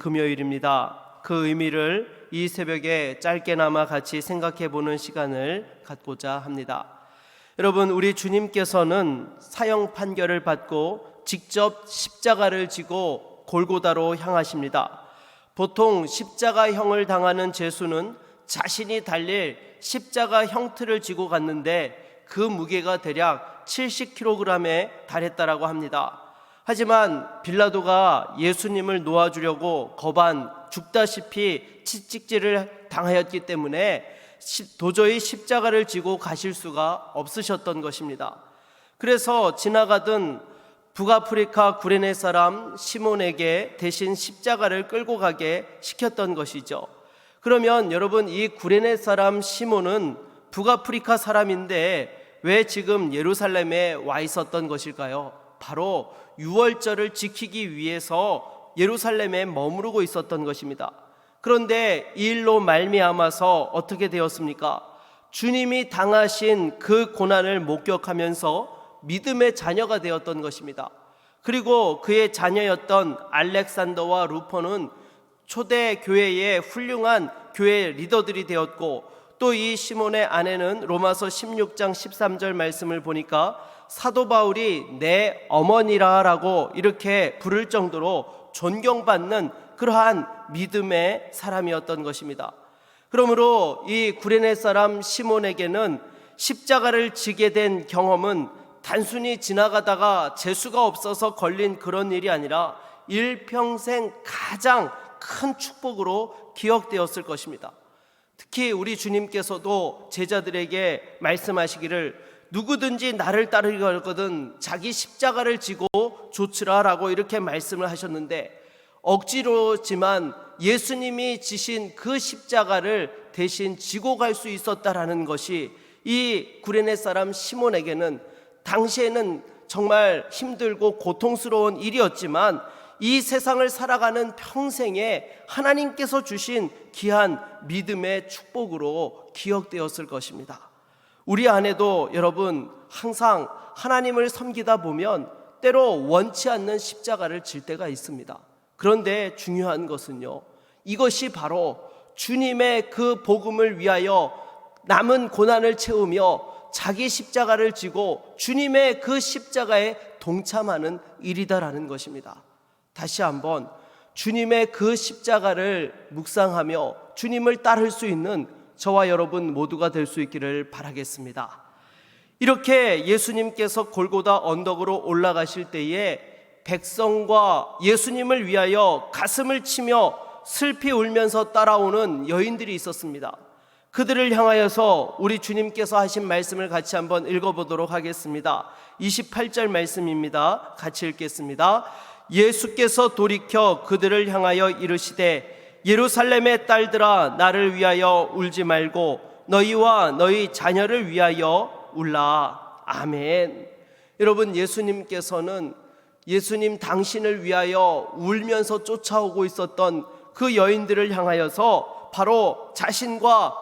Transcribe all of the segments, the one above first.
금요일입니다. 그 의미를 이 새벽에 짧게나마 같이 생각해 보는 시간을 갖고자 합니다. 여러분, 우리 주님께서는 사형 판결을 받고 직접 십자가를 지고 골고다로 향하십니다. 보통 십자가형을 당하는 죄수는 자신이 달릴 십자가 형틀을 지고 갔는데 그 무게가 대략 70kg에 달했다라고 합니다. 하지만 빌라도가 예수님을 놓아주려고 거반 죽다시피 채찍질을 당하였기 때문에 도저히 십자가를 지고 가실 수가 없으셨던 것입니다. 그래서 지나가던 북아프리카 구레네 사람 시몬에게 대신 십자가를 끌고 가게 시켰던 것이죠. 그러면 여러분, 이 구레네 사람 시몬은 북아프리카 사람인데 왜 지금 예루살렘에 와 있었던 것일까요? 바로 유월절을 지키기 위해서 예루살렘에 머무르고 있었던 것입니다. 그런데 이 일로 말미암아서 어떻게 되었습니까? 주님이 당하신 그 고난을 목격하면서 믿음의 자녀가 되었던 것입니다. 그리고 그의 자녀였던 알렉산더와 루포는 초대 교회의 훌륭한 교회 리더들이 되었고, 또 이 시몬의 아내는 로마서 16장 13절 말씀을 보니까 사도 바울이 내 어머니라 라고 이렇게 부를 정도로 존경받는 그러한 믿음의 사람이었던 것입니다. 그러므로 이 구레네 사람 시몬에게는 십자가를 지게 된 경험은 단순히 지나가다가 재수가 없어서 걸린 그런 일이 아니라 일평생 가장 큰 축복으로 기억되었을 것입니다. 특히 우리 주님께서도 제자들에게 말씀하시기를 누구든지 나를 따르거든 자기 십자가를 지고 좇으라 라고 이렇게 말씀을 하셨는데, 억지로지만 예수님이 지신 그 십자가를 대신 지고 갈 수 있었다라는 것이 이 구레네 사람 시몬에게는 당시에는 정말 힘들고 고통스러운 일이었지만 이 세상을 살아가는 평생에 하나님께서 주신 귀한 믿음의 축복으로 기억되었을 것입니다. 우리 안에도 여러분, 항상 하나님을 섬기다 보면 때로 원치 않는 십자가를 질 때가 있습니다. 그런데 중요한 것은요, 이것이 바로 주님의 그 복음을 위하여 남은 고난을 채우며 자기 십자가를 지고 주님의 그 십자가에 동참하는 일이다라는 것입니다. 다시 한번 주님의 그 십자가를 묵상하며 주님을 따를 수 있는 저와 여러분 모두가 될 수 있기를 바라겠습니다. 이렇게 예수님께서 골고다 언덕으로 올라가실 때에 백성과 예수님을 위하여 가슴을 치며 슬피 울면서 따라오는 여인들이 있었습니다. 그들을 향하여서 우리 주님께서 하신 말씀을 같이 한번 읽어보도록 하겠습니다. 28절 말씀입니다. 같이 읽겠습니다. 예수께서 돌이켜 그들을 향하여 이르시되 예루살렘의 딸들아, 나를 위하여 울지 말고 너희와 너희 자녀를 위하여 울라. 아멘. 여러분, 예수님께서는 예수님 당신을 위하여 울면서 쫓아오고 있었던 그 여인들을 향하여서 바로 자신과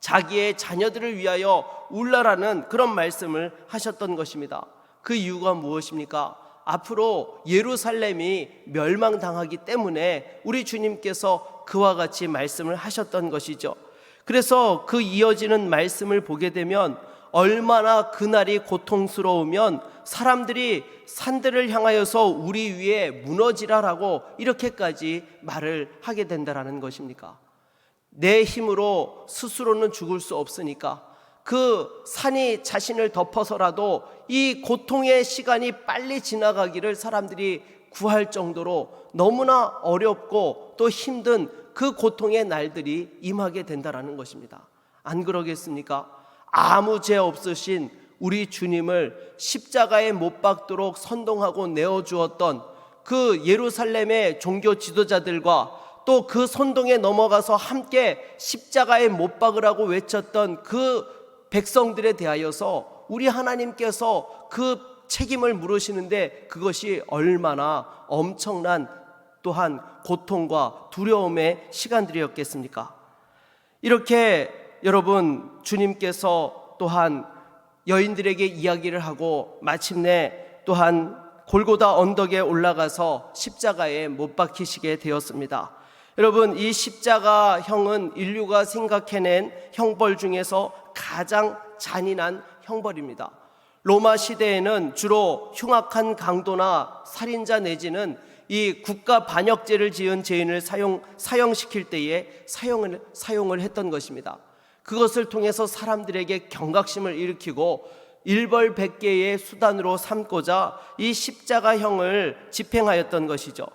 자기의 자녀들을 위하여 울라라는 그런 말씀을 하셨던 것입니다. 그 이유가 무엇입니까? 앞으로 예루살렘이 멸망당하기 때문에 우리 주님께서 그와 같이 말씀을 하셨던 것이죠. 그래서 그 이어지는 말씀을 보게 되면 얼마나 그날이 고통스러우면 사람들이 산들을 향하여서 우리 위에 무너지라라고 이렇게까지 말을 하게 된다라는 것입니까? 내 힘으로 스스로는 죽을 수 없으니까 그 산이 자신을 덮어서라도 이 고통의 시간이 빨리 지나가기를 사람들이 구할 정도로 너무나 어렵고 또 힘든 그 고통의 날들이 임하게 된다라는 것입니다. 안 그러겠습니까? 아무 죄 없으신 우리 주님을 십자가에 못 박도록 선동하고 내어주었던 그 예루살렘의 종교 지도자들과 또 그 선동에 넘어가서 함께 십자가에 못 박으라고 외쳤던 그 백성들에 대하여서 우리 하나님께서 그 책임을 물으시는데 그것이 얼마나 엄청난 또한 고통과 두려움의 시간들이었겠습니까? 이렇게 여러분, 주님께서 또한 여인들에게 이야기를 하고 마침내 또한 골고다 언덕에 올라가서 십자가에 못 박히시게 되었습니다. 여러분, 이 십자가형은 인류가 생각해낸 형벌 중에서 가장 잔인한 형벌입니다. 로마 시대에는 주로 흉악한 강도나 살인자 내지는 이 국가 반역죄를 지은 죄인을 사형시킬 때에 사용을 했던 것입니다. 그것을 통해서 사람들에게 경각심을 일으키고 일벌백계의 수단으로 삼고자 이 십자가형을 집행하였던 것이죠.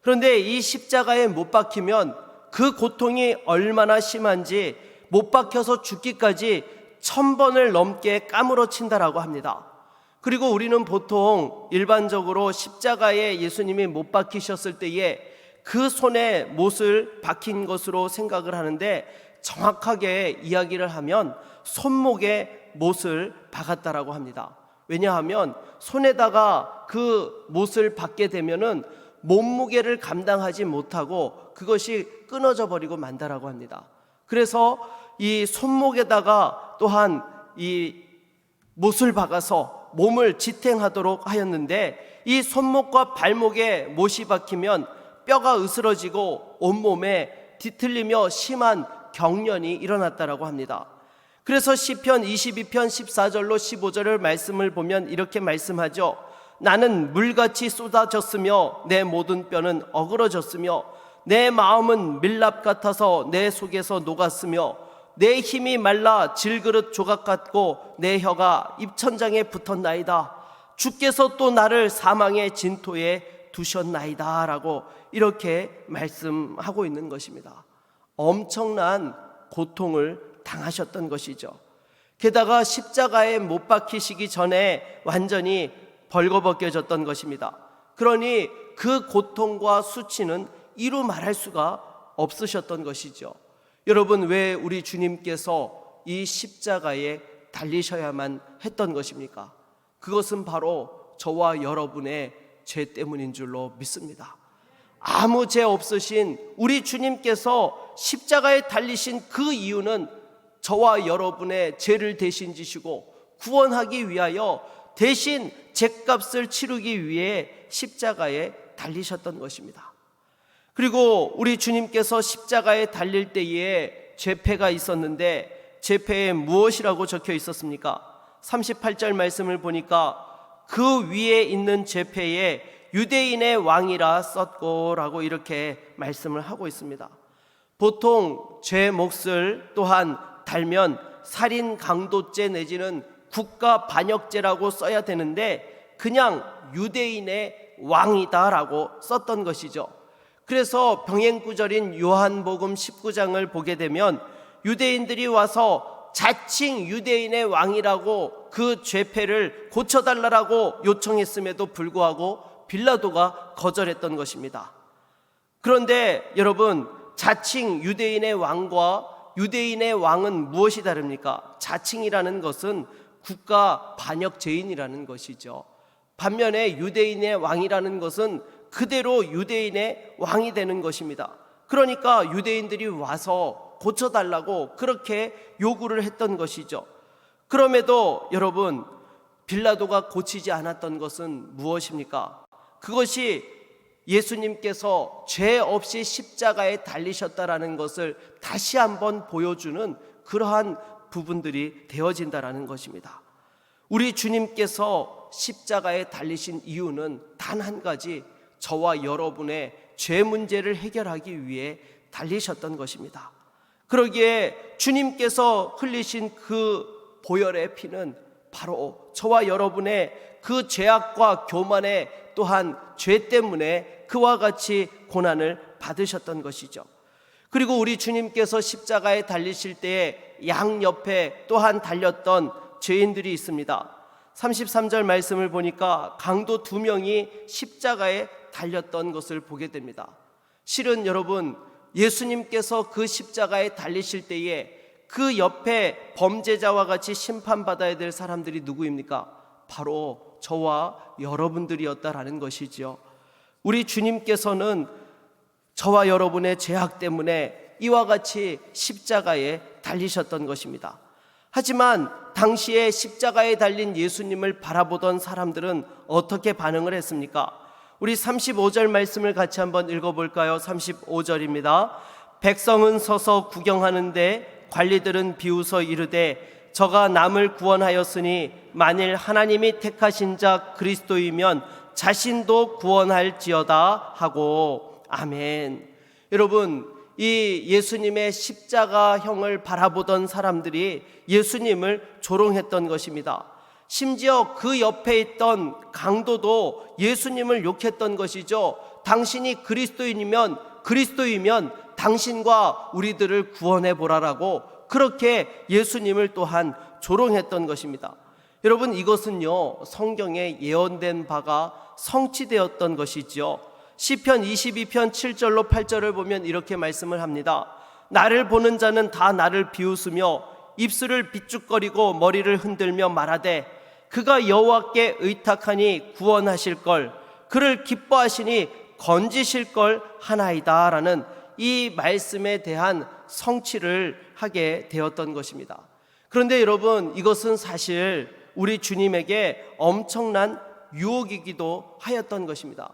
그런데 이 십자가에 못 박히면 그 고통이 얼마나 심한지 못 박혀서 죽기까지 1000번을 넘게 까무러친다라고 합니다. 그리고 우리는 보통 일반적으로 십자가에 예수님이 못 박히셨을 때에 그 손에 못을 박힌 것으로 생각을 하는데, 정확하게 이야기를 하면 손목에 못을 박았다라고 합니다. 왜냐하면 손에다가 그 못을 박게 되면은 몸무게를 감당하지 못하고 그것이 끊어져 버리고 만다라고 합니다. 그래서 이 손목에다가 또한 이 못을 박아서 몸을 지탱하도록 하였는데, 이 손목과 발목에 못이 박히면 뼈가 으스러지고 온몸에 뒤틀리며 심한 경련이 일어났다라고 합니다. 그래서 시편 22편 14절로 15절을 말씀을 보면 이렇게 말씀하죠. 나는 물같이 쏟아졌으며 내 모든 뼈는 어그러졌으며 내 마음은 밀랍 같아서 내 속에서 녹았으며 내 힘이 말라 질그릇 조각 같고 내 혀가 입천장에 붙었나이다. 주께서 또 나를 사망의 진토에 두셨나이다 라고 이렇게 말씀하고 있는 것입니다. 엄청난 고통을 당하셨던 것이죠. 게다가 십자가에 못 박히시기 전에 완전히 벌거벗겨졌던 것입니다. 그러니 그 고통과 수치는 이루 말할 수가 없으셨던 것이죠. 여러분, 왜 우리 주님께서 이 십자가에 달리셔야만 했던 것입니까? 그것은 바로 저와 여러분의 죄 때문인 줄로 믿습니다. 아무 죄 없으신 우리 주님께서 십자가에 달리신 그 이유는 저와 여러분의 죄를 대신 지시고 구원하기 위하여 대신 죄값을 치르기 위해 십자가에 달리셨던 것입니다. 그리고 우리 주님께서 십자가에 달릴 때에 죄패가 있었는데 죄패에 무엇이라고 적혀 있었습니까? 38절 말씀을 보니까 그 위에 있는 죄패에 유대인의 왕이라 썼고라고 이렇게 말씀을 하고 있습니다. 보통 죄 몫을 또한 달면 살인 강도죄 내지는 국가 반역죄라고 써야 되는데 그냥 유대인의 왕이다라고 썼던 것이죠. 그래서 병행구절인 요한복음 19장을 보게 되면 유대인들이 와서 자칭 유대인의 왕이라고 그 죄패를 고쳐달라고 요청했음에도 불구하고 빌라도가 거절했던 것입니다. 그런데 여러분, 자칭 유대인의 왕과 유대인의 왕은 무엇이 다릅니까? 자칭이라는 것은 국가 반역 죄인이라는 것이죠. 반면에 유대인의 왕이라는 것은 그대로 유대인의 왕이 되는 것입니다. 그러니까 유대인들이 와서 고쳐달라고 그렇게 요구를 했던 것이죠. 그럼에도 여러분, 빌라도가 고치지 않았던 것은 무엇입니까? 그것이 예수님께서 죄 없이 십자가에 달리셨다라는 것을 다시 한번 보여주는 그러한 부분들이 되어진다라는 것입니다. 우리 주님께서 십자가에 달리신 이유는 단 한 가지, 저와 여러분의 죄 문제를 해결하기 위해 달리셨던 것입니다. 그러기에 주님께서 흘리신 그 보혈의 피는 바로 저와 여러분의 그 죄악과 교만의 또한 죄 때문에 그와 같이 고난을 받으셨던 것이죠. 그리고 우리 주님께서 십자가에 달리실 때에 양옆에 또한 달렸던 죄인들이 있습니다. 33절 말씀을 보니까 강도 2명이 십자가에 달렸던 것을 보게 됩니다. 실은 여러분, 예수님께서 그 십자가에 달리실 때에 그 옆에 범죄자와 같이 심판받아야 될 사람들이 누구입니까? 바로 저와 여러분들이었다라는 것이죠. 우리 주님께서는 저와 여러분의 죄악 때문에 이와 같이 십자가에 달리셨던 것입니다. 하지만 당시에 십자가에 달린 예수님을 바라보던 사람들은 어떻게 반응을 했습니까? 우리 35절 말씀을 같이 한번 읽어볼까요? 35절입니다. 백성은 서서 구경하는데 관리들은 비웃어 이르되 저가 남을 구원하였으니 만일 하나님이 택하신 자 그리스도이면 자신도 구원할지어다 하고. 아멘. 여러분, 이 예수님의 십자가형을 바라보던 사람들이 예수님을 조롱했던 것입니다. 심지어 그 옆에 있던 강도도 예수님을 욕했던 것이죠. 당신이 그리스도이면 당신과 우리들을 구원해 보라라고 그렇게 예수님을 또한 조롱했던 것입니다. 여러분, 이것은요 성경에 예언된 바가 성취되었던 것이죠. 시편 22편 7절로 8절을 보면 이렇게 말씀을 합니다. 나를 보는 자는 다 나를 비웃으며 입술을 비죽거리고 머리를 흔들며 말하되 그가 여호와께 의탁하니 구원하실 걸, 그를 기뻐하시니 건지실 걸 하나이다 라는 이 말씀에 대한 성취를 하게 되었던 것입니다. 그런데 여러분, 이것은 사실 우리 주님에게 엄청난 유혹이기도 하였던 것입니다.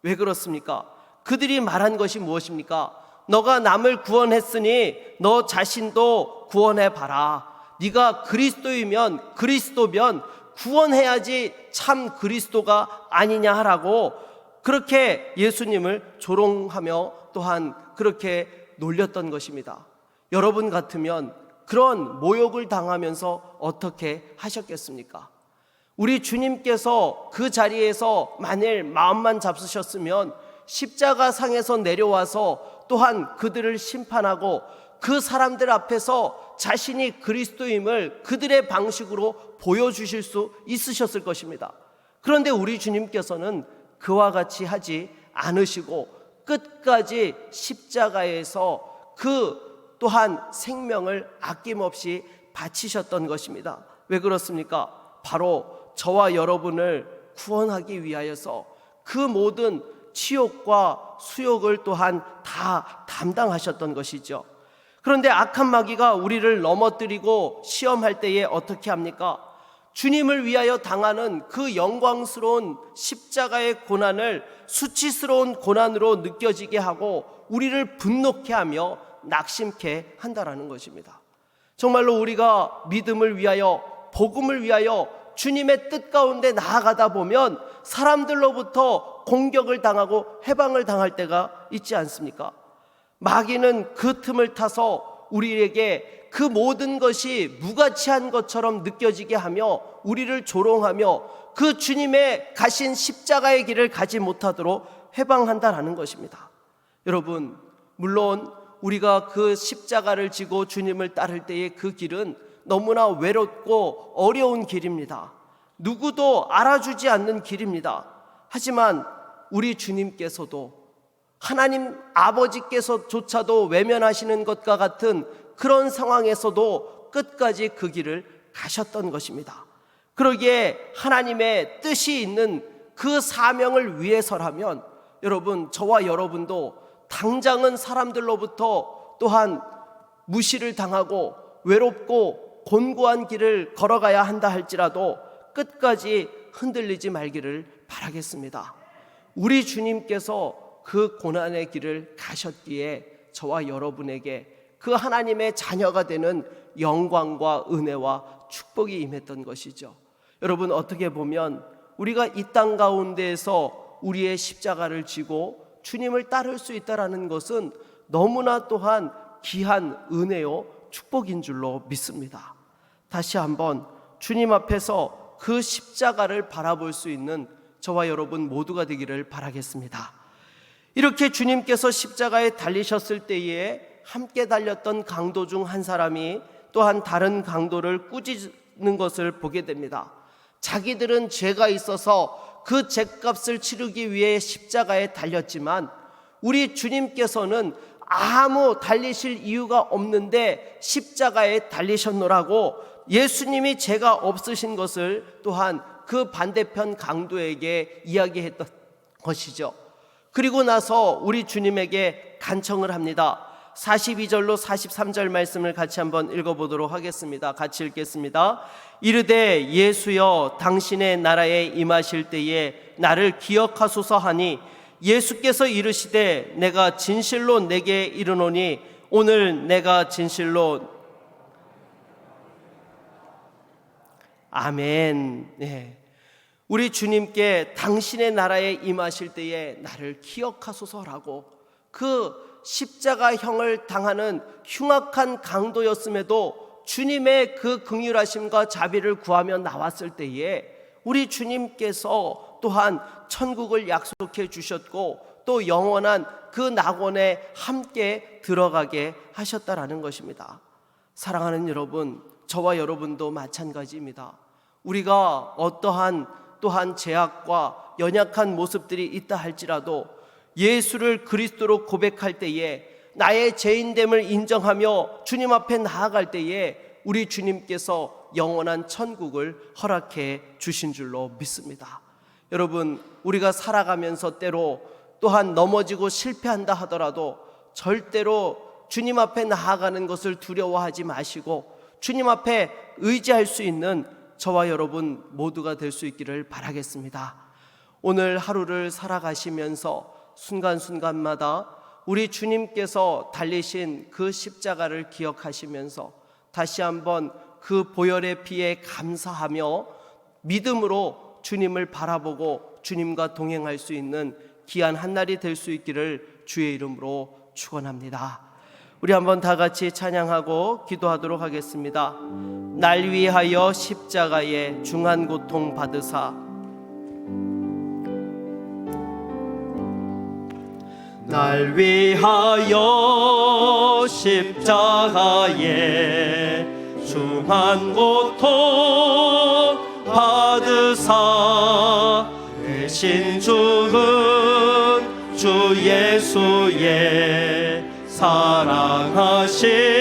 왜 그렇습니까? 그들이 말한 것이 무엇입니까? 너가 남을 구원했으니 너 자신도 구원해봐라. 네가 그리스도면 구원해야지 참 그리스도가 아니냐 하라고 그렇게 예수님을 조롱하며 또한 그렇게 놀렸던 것입니다. 여러분 같으면 그런 모욕을 당하면서 어떻게 하셨겠습니까? 우리 주님께서 그 자리에서 만일 마음만 잡수셨으면 십자가 상에서 내려와서 또한 그들을 심판하고 그 사람들 앞에서 자신이 그리스도임을 그들의 방식으로 보여주실 수 있으셨을 것입니다. 그런데 우리 주님께서는 그와 같이 하지 않으시고 끝까지 십자가에서 그 또한 생명을 아낌없이 바치셨던 것입니다. 왜 그렇습니까? 바로 저와 여러분을 구원하기 위하여서 그 모든 치욕과 수욕을 또한 다 담당하셨던 것이죠. 그런데 악한 마귀가 우리를 넘어뜨리고 시험할 때에 어떻게 합니까? 주님을 위하여 당하는 그 영광스러운 십자가의 고난을 수치스러운 고난으로 느껴지게 하고 우리를 분노케 하며 낙심케 한다라는 것입니다. 정말로 우리가 믿음을 위하여, 복음을 위하여 주님의 뜻 가운데 나아가다 보면 사람들로부터 공격을 당하고 해방을 당할 때가 있지 않습니까? 마귀는 그 틈을 타서 우리에게 그 모든 것이 무가치한 것처럼 느껴지게 하며 우리를 조롱하며 그 주님의 가신 십자가의 길을 가지 못하도록 해방한다라는 것입니다. 여러분, 물론 우리가 그 십자가를 지고 주님을 따를 때의 그 길은 너무나 외롭고 어려운 길입니다. 누구도 알아주지 않는 길입니다. 하지만 우리 주님께서도 하나님 아버지께서조차도 외면하시는 것과 같은 그런 상황에서도 끝까지 그 길을 가셨던 것입니다. 그러기에 하나님의 뜻이 있는 그 사명을 위해서라면 여러분, 저와 여러분도 당장은 사람들로부터 또한 무시를 당하고 외롭고 곤고한 길을 걸어가야 한다 할지라도 끝까지 흔들리지 말기를 바라겠습니다. 우리 주님께서 그 고난의 길을 가셨기에 저와 여러분에게 그 하나님의 자녀가 되는 영광과 은혜와 축복이 임했던 것이죠. 여러분, 어떻게 보면 우리가 이 땅 가운데에서 우리의 십자가를 지고 주님을 따를 수 있다는 것은 너무나 또한 귀한 은혜요 축복인 줄로 믿습니다. 다시 한번 주님 앞에서 그 십자가를 바라볼 수 있는 저와 여러분 모두가 되기를 바라겠습니다. 이렇게 주님께서 십자가에 달리셨을 때에 함께 달렸던 강도 중 한 사람이 또한 다른 강도를 꾸짖는 것을 보게 됩니다. 자기들은 죄가 있어서 그 죄값을 치르기 위해 십자가에 달렸지만 우리 주님께서는 아무 달리실 이유가 없는데 십자가에 달리셨노라고 예수님이 죄가 없으신 것을 또한 그 반대편 강도에게 이야기했던 것이죠. 그리고 나서 우리 주님에게 간청을 합니다. 42절로 43절 말씀을 같이 한번 읽어보도록 하겠습니다. 같이 읽겠습니다. 이르되 예수여 당신의 나라에 임하실 때에 나를 기억하소서 하니 예수께서 이르시되 내가 진실로 내게 이르노니 오늘 내가 진실로 아멘. 네. 우리 주님께 당신의 나라에 임하실 때에 나를 기억하소서라고 그 십자가형을 당하는 흉악한 강도였음에도 주님의 그 긍휼하심과 자비를 구하며 나왔을 때에 우리 주님께서 또한 천국을 약속해 주셨고 또 영원한 그 낙원에 함께 들어가게 하셨다라는 것입니다. 사랑하는 여러분, 저와 여러분도 마찬가지입니다. 우리가 어떠한 또한 제약과 연약한 모습들이 있다 할지라도 예수를 그리스도로 고백할 때에 나의 죄인됨을 인정하며 주님 앞에 나아갈 때에 우리 주님께서 영원한 천국을 허락해 주신 줄로 믿습니다. 여러분, 우리가 살아가면서 때로 또한 넘어지고 실패한다 하더라도 절대로 주님 앞에 나아가는 것을 두려워하지 마시고 주님 앞에 의지할 수 있는 저와 여러분 모두가 될 수 있기를 바라겠습니다. 오늘 하루를 살아가시면서 순간순간마다 우리 주님께서 달리신 그 십자가를 기억하시면서 다시 한번 그 보혈의 피에 감사하며 믿음으로 주님을 바라보고 주님과 동행할 수 있는 귀한 한날이 될 수 있기를 주의 이름으로 축원합니다. 우리 한번 다 같이 찬양하고 기도하도록 하겠습니다. 날 위하여 십자가에 중한 고통 받으사 날 위하여 십자가에 중한 고통 받으사 대신 죽은 주 예수의 사랑하신